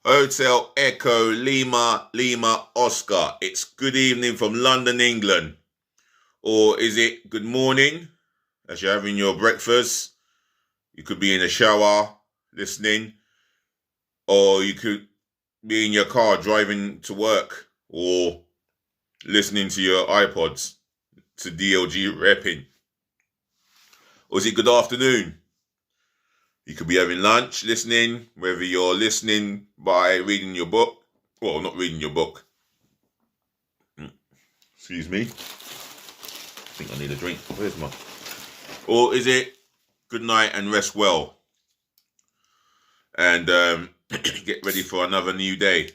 Hotel Echo Lima Lima Oscar. It's good evening from London, England. Or is it good morning as you're having your breakfast? You could be in the shower listening, or you could be in your car driving to work, or listening to your iPods to DLG repping. Or is it good afternoon? You could be having lunch, listening, whether you're listening by reading your book. Well, not reading your book. Excuse me. I think I need a drink. Where's my... Or is it good night and rest well? And get ready for another new day.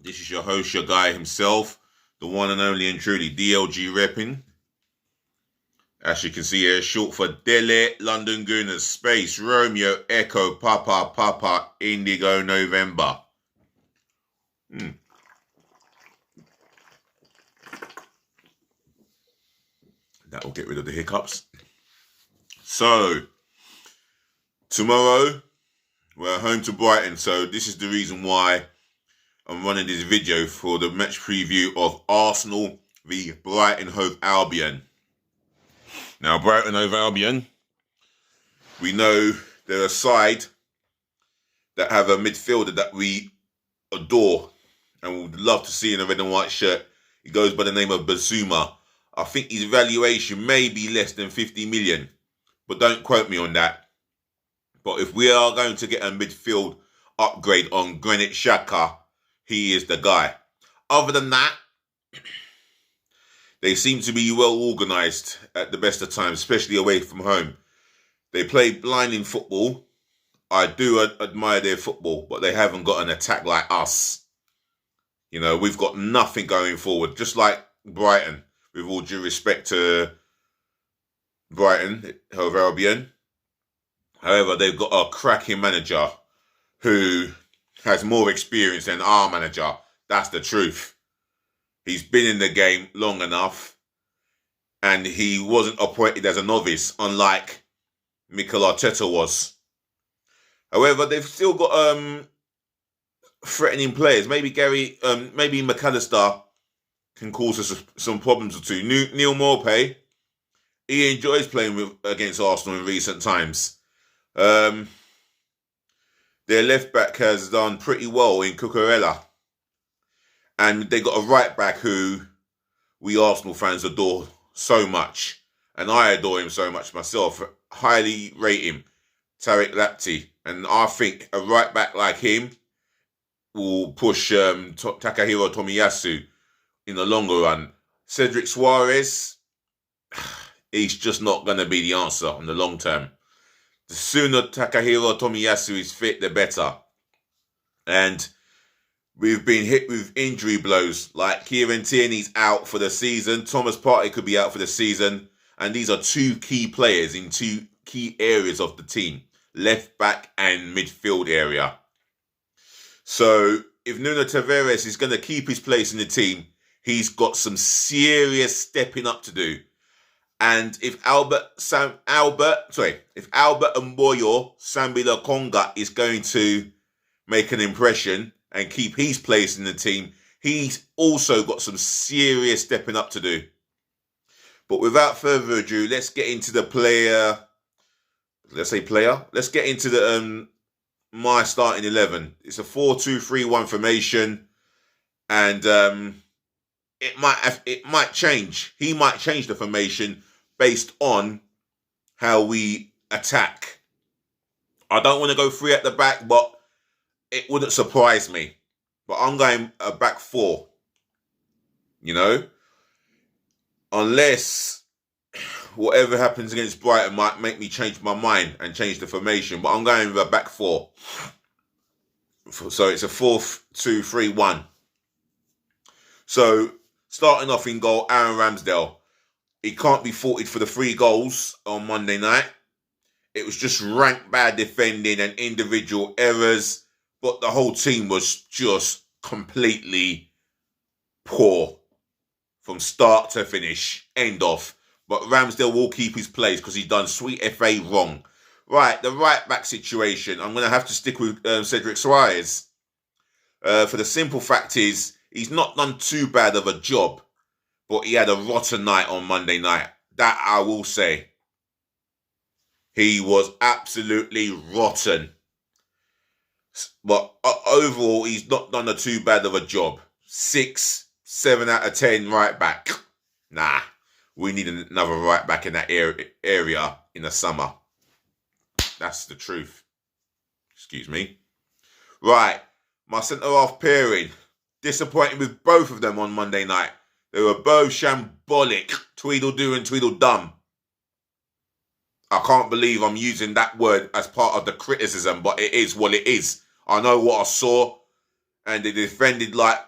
This is your host, your guy himself, the one and only and truly DLG repping. As you can see here, short for Delhi, London Gooners, Space, Romeo, Echo, Papa, Papa, Indigo, November. That will get rid of the hiccups. So, tomorrow, we're home to Brighton. So, this is the reason why I'm running this video for the match preview of Arsenal v Brighton Hove Albion. Now, Brighton Hove Albion, we know they're a side that have a midfielder that we adore and would love to see in a red and white shirt. He goes by the name of Bazuma. I think his valuation may be less than 50 million, but don't quote me on that. But if we are going to get a midfield upgrade on Granit Xhaka, he is the guy. Other than that, they seem to be well organised at the best of times, especially away from home. They play blinding football. I do admire their football, but they haven't got an attack like us. You know, we've got nothing going forward, just like Brighton, with all due respect to Brighton, Hove Albion. However, they've got a cracking manager who has more experience than our manager. That's the truth. He's been in the game long enough, and he wasn't appointed as a novice, unlike Mikel Arteta was. However, they've still got threatening players. Maybe maybe McAllister can cause us some problems or two. Neil Maupay, he enjoys playing against Arsenal in recent times. Their left back has done pretty well in Cucurella. And they got a right back who we Arsenal fans adore so much. And I adore him so much myself. Highly rate him, Tariq Lamptey. And I think a right back like him will push Takahiro Tomiyasu in the longer run. Cedric Suarez, he's just not going to be the answer in the long term. The sooner Takahiro Tomiyasu is fit, the better. And we've been hit with injury blows, like Kieran Tierney's out for the season. Thomas Partey could be out for the season. And these are two key players in two key areas of the team. Left back and midfield area. So if Nuno Tavares is going to keep his place in the team, he's got some serious stepping up to do. And if Albert Mboyo, Sambi Lokonga is going to make an impression and keep his place in the team, he's also got some serious stepping up to do. But without further ado, let's get into the player. Let's get into the my starting 11. It's a 4-2-3-1 formation, and it might change. He might change the formation based on how we attack. I don't want to go 3 at the back, but it wouldn't surprise me. But I'm going a back 4. You know? Unless whatever happens against Brighton might make me change my mind and change the formation. But I'm going with a back 4. So it's a 4-2-3-1. So starting off in goal, Aaron Ramsdale. He can't be faulted for the 3 goals on Monday night. It was just rank bad defending and individual errors. But the whole team was just completely poor from start to finish, end off. But Ramsdale will keep his place because he's done sweet FA wrong. Right, the right back situation. I'm going to have to stick with Cedric Suarez. For the simple fact is, he's not done too bad of a job, but he had a rotten night on Monday night. That I will say. He was absolutely rotten. But overall, he's not done a too bad of a job. 6, 7 out of 10 right back. Nah, we need another right back in that area in the summer. That's the truth. Excuse me. Right, my centre-half pairing. Disappointed with both of them on Monday night. They were both shambolic. Tweedledoo and Tweedledum. I can't believe I'm using that word as part of the criticism, but it is what it is. I know what I saw, and they defended like...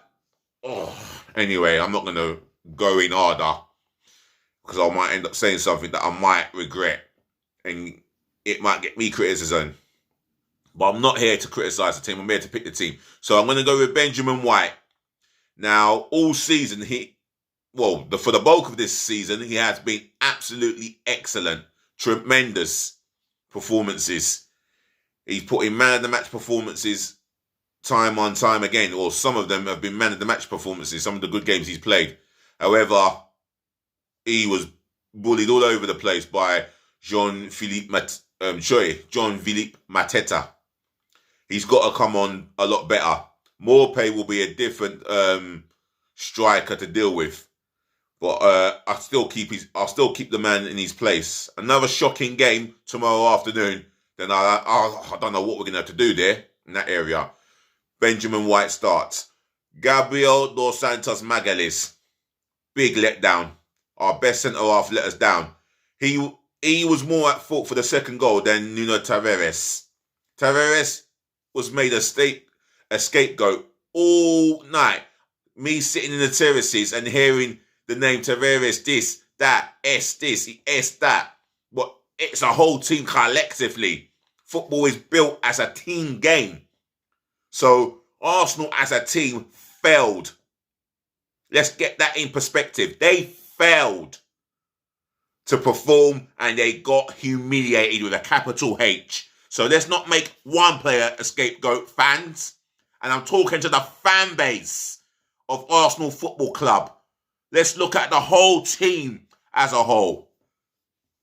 Oh. Anyway, I'm not going to go in harder, because I might end up saying something that I might regret, and it might get me criticism. But I'm not here to criticise the team. I'm here to pick the team. So I'm going to go with Benjamin White. Now, all season, for the bulk of this season, he has been absolutely excellent. Tremendous performances. He's put in man of the match performances time on time again, or some of them have been man of the match performances, some of the good games he's played. However, he was bullied all over the place by Jean-Philippe Mateta. He's got to come on a lot better. Morpay will be a different striker to deal with. But I'll still keep the man in his place. Another shocking game tomorrow afternoon. Then I don't know what we're going to have to do there in that area. Benjamin White starts. Gabriel dos Santos Magalhães. Big letdown. Our best centre-half let us down. He was more at fault for the second goal than Nuno Tavares. Tavares was made a scapegoat all night. Me sitting in the terraces and hearing the name Tavares, this, that, this, that. But it's a whole team collectively. Football is built as a team game. So Arsenal as a team failed. Let's get that in perspective. They failed to perform, and they got humiliated with a capital H. So let's not make one player a scapegoat, fans. And I'm talking to the fan base of Arsenal Football Club. Let's look at the whole team as a whole.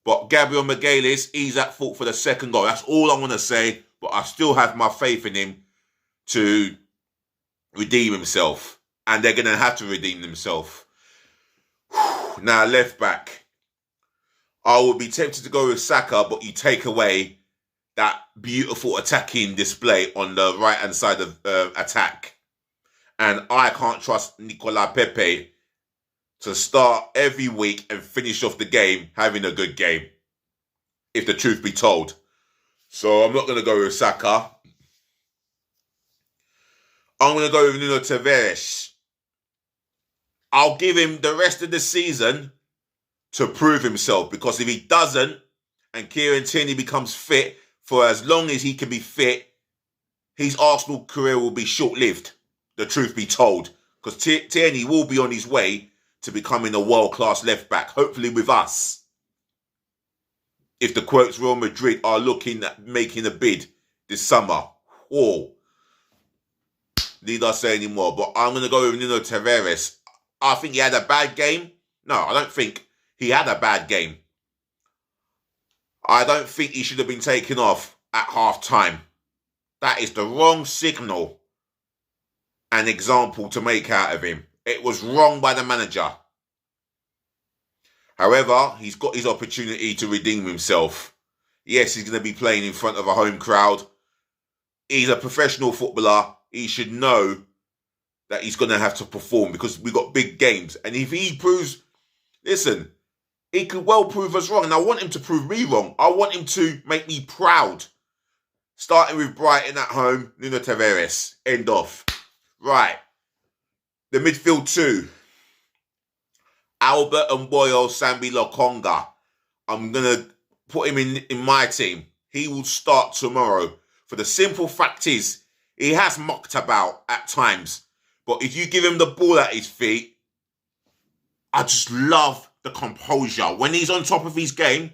But Gabriel Magalhães, he's at fault for the second goal. That's all I want to say. But I still have my faith in him to redeem himself. And they're going to have to redeem themselves. Now, left back. I would be tempted to go with Saka, but you take away that beautiful attacking display on the right-hand side of attack. And I can't trust Nicolas Pepe to start every week and finish off the game having a good game, if the truth be told. So I'm not going to go with Saka. I'm going to go with Nuno Tavares. I'll give him the rest of the season to prove himself, because if he doesn't and Kieran Tierney becomes fit for as long as he can be fit, his Arsenal career will be short-lived, the truth be told, because Tierney will be on his way to becoming a world-class left-back, hopefully with us. If the quotes Real Madrid are looking at making a bid this summer. Oh, need I say any more? But I'm going to go with Nuno Tavares. I think he had a bad game. No, I don't think he had a bad game. I don't think he should have been taken off at half-time. That is the wrong signal and example to make out of him. It was wrong by the manager. However, he's got his opportunity to redeem himself. Yes, he's going to be playing in front of a home crowd. He's a professional footballer. He should know that he's going to have to perform, because we've got big games. And if he proves... Listen, he could well prove us wrong. And I want him to prove me wrong. I want him to make me proud. Starting with Brighton at home, Nuno Tavares. End off. Right. The midfield two. Albert and Boyo Sambi Lokonga. I'm going to put him in my team. He will start tomorrow. For the simple fact is, he has mucked about at times. But if you give him the ball at his feet, I just love the composure. When he's on top of his game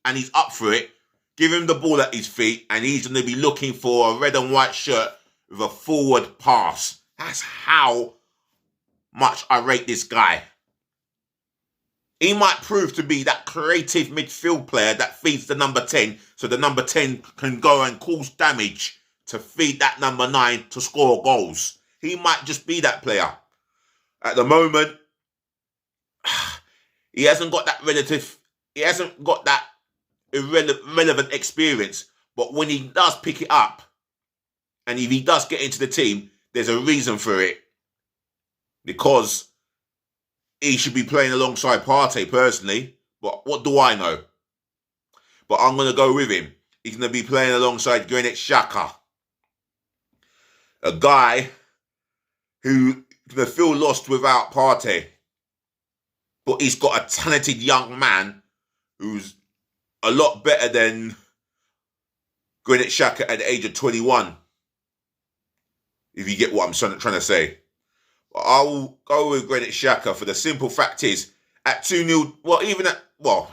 and he's up for it, give him the ball at his feet and he's going to be looking for a red and white shirt with a forward pass. That's how much I rate this guy. He might prove to be that creative midfield player that feeds the number 10, so the number 10 can go and cause damage to feed that number 9 to score goals. He might just be that player. At the moment, he hasn't got that irrelevant experience. But when he does pick it up, and if he does get into the team, there's a reason for it. Because he should be playing alongside Partey, personally. But what do I know? But I'm going to go with him. He's going to be playing alongside Granit Xhaka. A guy who going to feel lost without Partey. But he's got a talented young man who's a lot better than Granit Xhaka at the age of 21. If you get what I'm trying to say. But I'll go with Granit Xhaka for the simple fact is, at 2-0,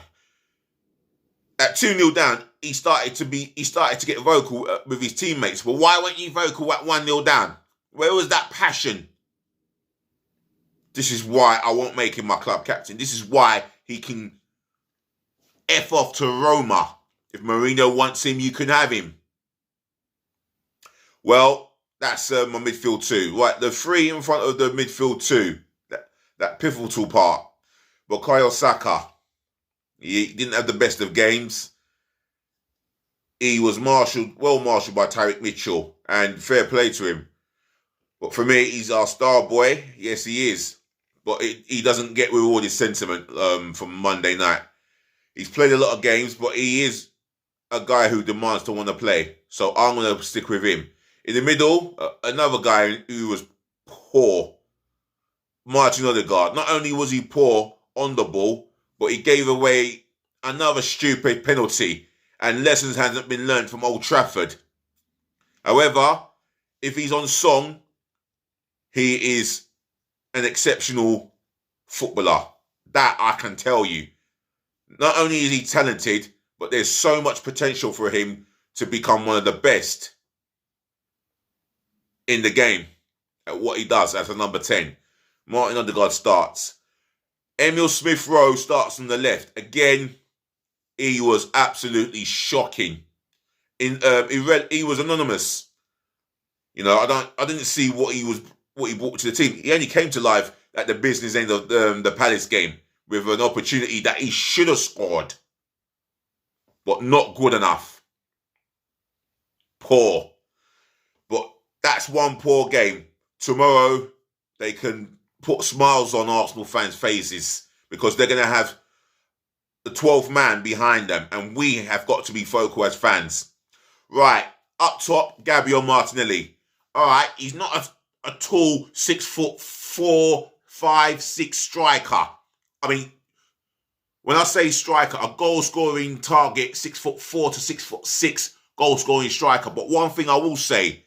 at 2-0 down, he started to get vocal with his teammates. But why weren't you vocal at 1-0 down? Where was that passion? This is why I won't make him my club captain. This is why he can F off to Roma. If Mourinho wants him, you can have him. Well, that's my midfield 2. Right, the 3 in front of the midfield 2. That pivotal part. Bukayo Saka. He didn't have the best of games. He was well marshalled by Tyrick Mitchell. And fair play to him. But for me, he's our star boy. Yes, he is. But he doesn't get rewarded sentiment from Monday night. He's played a lot of games, but he is a guy who demands to want to play. So I'm going to stick with him. In the middle, another guy who was poor, Martin Odegaard. Not only was he poor on the ball, but he gave away another stupid penalty. And lessons hasn't been learned from Old Trafford. However, if he's on song, he is an exceptional footballer. That I can tell you. Not only is he talented, but there's so much potential for him to become one of the best in the game at what he does as a number 10. Martin Odegaard starts. Emil Smith-Rowe starts on the left. Again, he was absolutely shocking. He was anonymous. I didn't see what he brought to the team. He only came to life at the business end of the Palace game with an opportunity that he should have scored, but not good enough. Poor. But that's one poor game. Tomorrow, they can put smiles on Arsenal fans' faces because they're going to have the 12th man behind them, and we have got to be vocal as fans. Right, up top, Gabriel Martinelli. All right, he's not a tall 6'4", 5'6" striker. I mean, when I say striker, a goal-scoring target, 6'4" to 6'6" goal-scoring striker. But one thing I will say,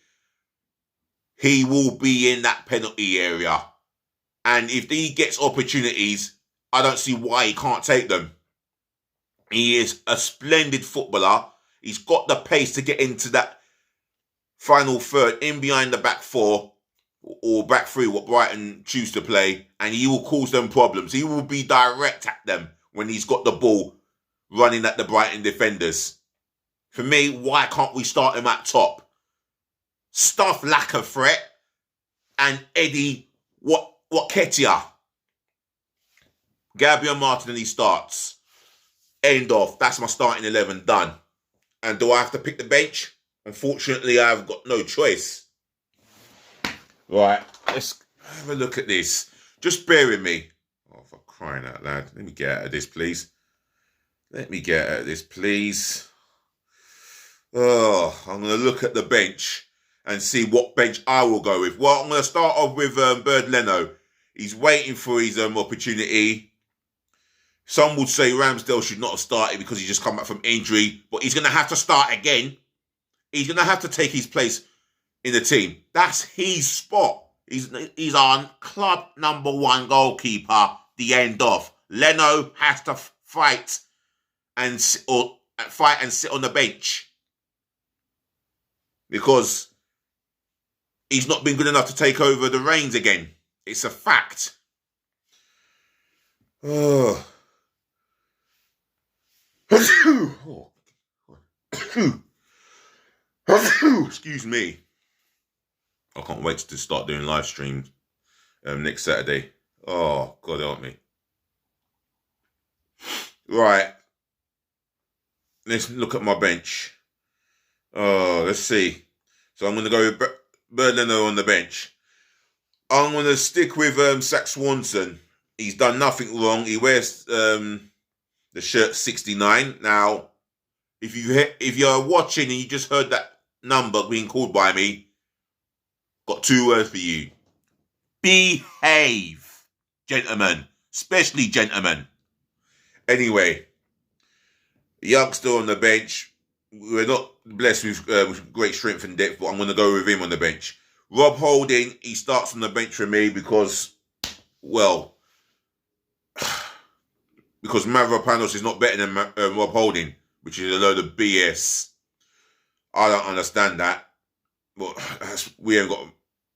he will be in that penalty area. And if he gets opportunities, I don't see why he can't take them. He is a splendid footballer. He's got the pace to get into that final third, in behind the back 4, or back 3, what Brighton choose to play, and he will cause them problems. He will be direct at them when he's got the ball running at the Brighton defenders. For me, why can't we start him at top? Stuff lack of threat, and Eddie Nketiah. Gabriel Martinelli starts. End of. That's my starting 11 done. And do I have to pick the bench? Unfortunately, I've got no choice. Right, let's have a look at this. Just bear with me. Oh, for crying out loud. Let me get out of this, please. Oh, I'm going to look at the bench and see what bench I will go with. Well, I'm going to start off with Bird Leno. He's waiting for his opportunity. Some would say Ramsdale should not have started because he just come back from injury, but he's going to have to start again. He's going to have to take his place in the team. That's his spot. He's our club number 1 goalkeeper. The end of. Leno has to fight and sit on the bench because he's not been good enough to take over the reins again. It's a fact. Oh. Excuse me. I can't wait to start doing live streams next Saturday. Oh, God help me. Right. Let's look at my bench. Oh, let's see. So I'm going to go with Berliner on the bench. I'm going to stick with Zach Swanson. He's done nothing wrong. He wears the shirt 69. Now, if you're watching and you just heard that number being called by me, got 2 words for you. Behave, gentlemen. Especially gentlemen. Anyway, youngster on the bench. We're not blessed with great strength and depth, but I'm going to go with him on the bench. Rob Holding, he starts on the bench for me because, well, because Mavropanos is not better than Rob Holding, which is a load of BS. I don't understand that. But we ain't got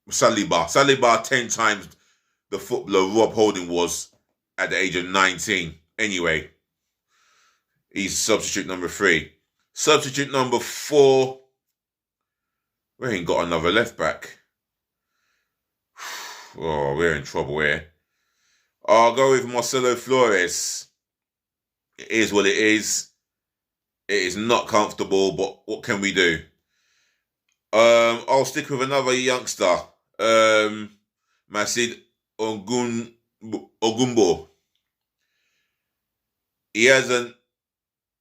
Saliba. Saliba 10 times the footballer Rob Holding was at the age of 19. Anyway, he's substitute number 3. Substitute number 4. We ain't got another left back. Oh, we're in trouble here. I'll go with Marcelo Flores. It is what it is. It is not comfortable, but what can we do? I'll stick with another youngster. Masid Ogumbo. He hasn't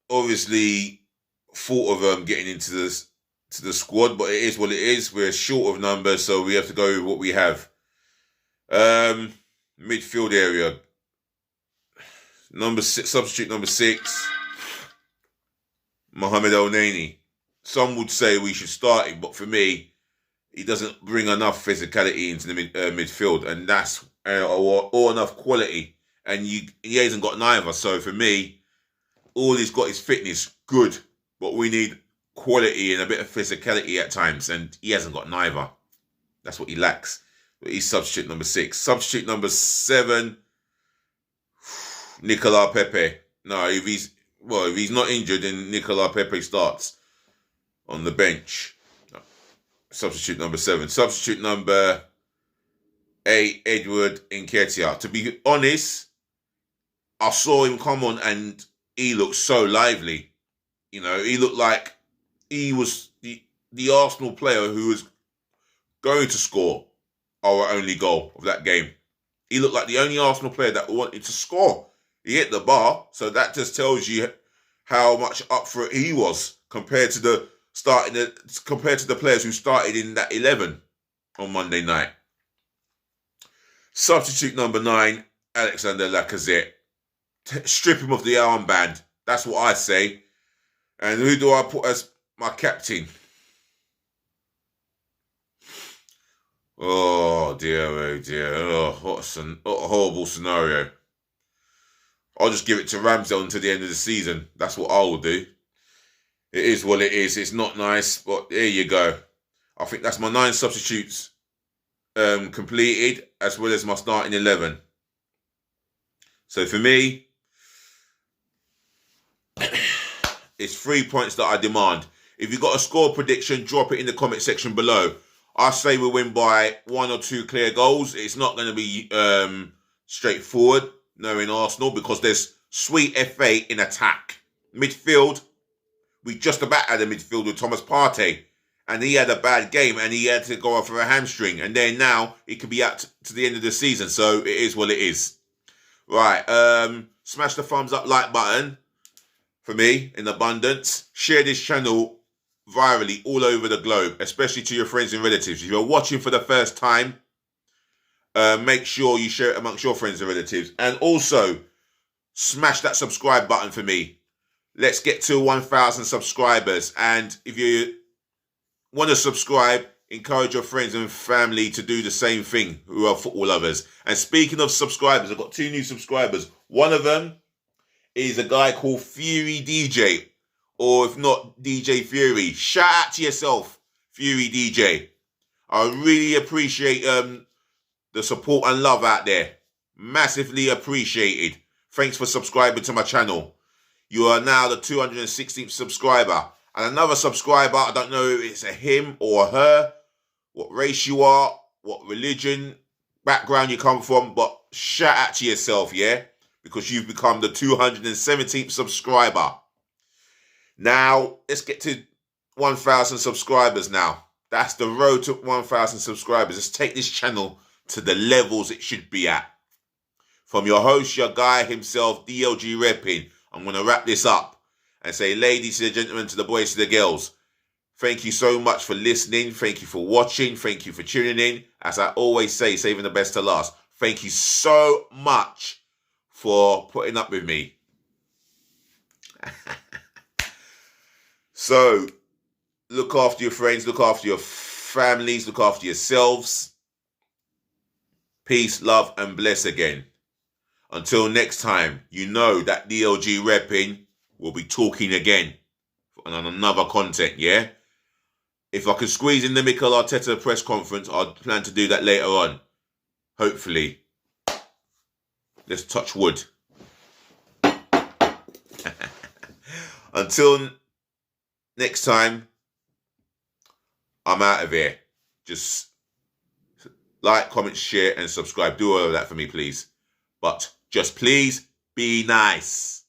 obviously thought of getting into the squad, but it is what it is. We're short of numbers, so we have to go with what we have. Midfield area. Substitute number 6. Mohamed El Neni. Some would say we should start him, but for me, he doesn't bring enough physicality into the midfield, and that's or enough quality. And he hasn't got neither. So for me, all he's got is fitness, good, but we need quality and a bit of physicality at times, and he hasn't got neither. That's what he lacks. But he's substitute number 6. Substitute number 7, Nicolas Pepe. No, if he's not injured, then Nicolas Pepe starts on the bench. Substitute number 7. Substitute number 8, Edward Nketiah. To be honest, I saw him come on and he looked so lively. You know, he looked like he was the Arsenal player who was going to score our only goal of that game. He looked like the only Arsenal player that wanted to score. He hit the bar, so that just tells you how much up for it he was compared to the players who started in that 11 on Monday night. Substitute number 9, Alexander Lacazette. Strip him of the armband. That's what I say. And who do I put as my captain? Oh dear, oh dear. Oh, what a horrible scenario. I'll just give it to Ramsdale until the end of the season. That's what I will do. It is what it is. It's not nice, but there you go. I think that's my 9 substitutes completed, as well as my starting 11. So for me, it's 3 points that I demand. If you've got a score prediction, drop it in the comment section below. I say we win by 1 or 2 clear goals. It's not going to be straightforward, knowing Arsenal, because there's sweet FA in attack. Midfield, we just about had a midfield with Thomas Partey, and he had a bad game, and he had to go off for a hamstring, and then now he could be out to the end of the season, so it is what it is. Right, smash the thumbs up like button for me in abundance. Share this channel virally all over the globe, especially to your friends and relatives. If you're watching for the first time, make sure you share it amongst your friends and relatives. And also, smash that subscribe button for me. Let's get to 1,000 subscribers. And if you want to subscribe, encourage your friends and family to do the same thing who are football lovers. And speaking of subscribers, I've got 2 new subscribers. One of them is a guy called Fury DJ, or if not, DJ Fury. Shout out to yourself, Fury DJ. I really appreciate the support and love out there. Massively appreciated. Thanks for subscribing to my channel. You are now the 216th subscriber. And another subscriber, I don't know if it's a him or a her, what race you are, what religion, background you come from, but shout out to yourself, yeah? Because you've become the 217th subscriber. Now, let's get to 1,000 subscribers now. That's the road to 1,000 subscribers. Let's take this channel to the levels it should be at. From your host, your guy himself, DLG Repping, I'm going to wrap this up and say, ladies to the gentlemen, to the boys to the girls, thank you so much for listening. Thank you for watching. Thank you for tuning in. As I always say, saving the best to last. Thank you so much for putting up with me. So, look after your friends, look after your families, look after yourselves. Peace, love, and bless again. Until next time, you know that DLG Repping will be talking again on another content, yeah? If I can squeeze in the Mikel Arteta press conference, I'll plan to do that later on. Hopefully. Let's touch wood. Until next time, I'm out of here. Just like, comment, share, and subscribe. Do all of that for me, please. But just please be nice.